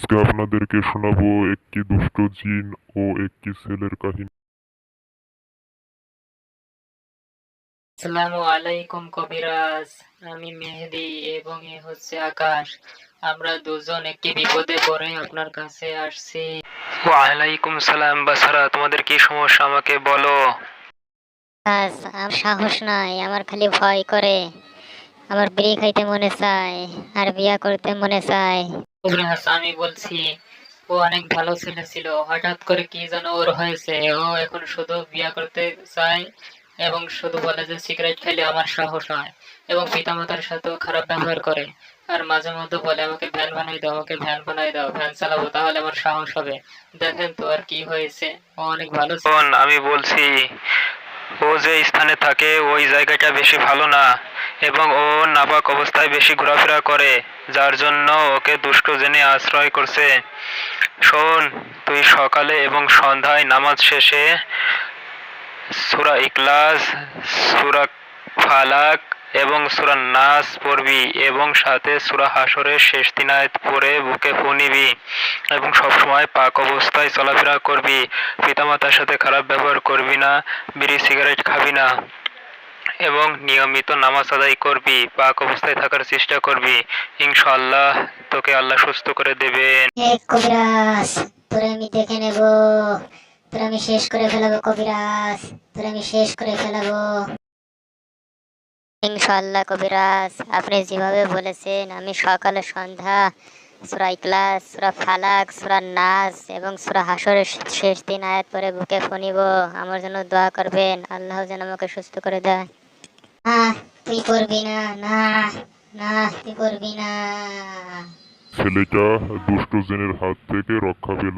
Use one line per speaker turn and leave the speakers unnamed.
আজকে আপনাদেরকে শোনাবো একটি দুষ্ট জিন ও একটি ছেলের কাহিনী।
আসসালামু আলাইকুম কবিরাজ। আমি মেহেদী এবং এ হচ্ছে আকাশ। আমরা দুজন একটি বিপদে পড়ে আপনার কাছে আসছি।
ওয়ালাইকুম সালাম বাছারা, তোমাদের কি সমস্যা আমাকে বলো।
আজ আমার সাহস নাই, আমার খালি ভয় করে। আমার বিড়ি খাইতে মনে চায় আর বিয়া করতে মনে চায়।
কবিরাজ, আমি বলছি, ও অনেক ভালো ছেলে ছিল, হঠাৎ করে কি যেন ওর হয়েছে। ও এখন শুধু বিয়া করতে চায় এবং শুধু বলে যে সিগারেট খেলে আমার সাহস হয়, এবং পিতামাতার সাথেও খারাপ ব্যবহার করে। আর মাঝে মধ্যে বলে আমাকে ভ্যান বানাই দাও, আমাকে ভ্যান বানাই দাও, ভ্যান চালাবো তাহলে আমার সাহস হবে। দেখেন তো আর কি হয়েছে। ও অনেক ভালো ছিল।
বোন, আমি বলছি, ও যে স্থানে থাকে ওই জায়গাটা বেশি ভালো না, এবং ও নাপাক অবস্থায় বেশি ঘোরাফেরা করে, যার জন্য ওকে দুষ্ট জেনে আশ্রয় করছে। শোন, তুই সকালে এবং সন্ধ্যায় নামাজ শেষে সূরা ইখলাস, সূরা ফালাক এবং সূরা নাস পড়বি, এবং সাথে সূরা হাসরের শেষ 3 আয়াত পড়ে বুকে ফু নিবি, এবং সবসময় পাক অবস্থায় চলাফেরা করবি। পিতামাতার সাথে খারাপ ব্যবহার করবি না, বিড়ি সিগারেট খাবি না, এবং নিয়মিত নামাজ আদায় করবি, পাক অবস্থায় থাকার চেষ্টা করবি। ইনশাআল্লাহ তোকে আল্লাহ সুস্থ করে দেবেন।
হে কবিরাজ, তোরে আমি দেখে নেব, তোরে আমি শেষ করে ফেলাবো কবিরাজ, তোরে আমি শেষ করে ফেলাবো ইনশাআল্লাহ। কবিরাজ, আপনি যেভাবে বলেছেন আমি সকালে সন্ধ্যা সূরা ইখলাস, সূরা ফালাক, সূরা নাস এবং সূরা হাসরের শেষ 3 আয়াত পরে বুকে ফনিব। আমার জন্য দোয়া করবেন, আল্লাহ যেন আমাকে সুস্থ করে দেয়। না, তুই করবি না, না, না, তুই করবি না।
ছেলেটা দুষ্ট জিনের হাত থেকে রক্ষা পেল।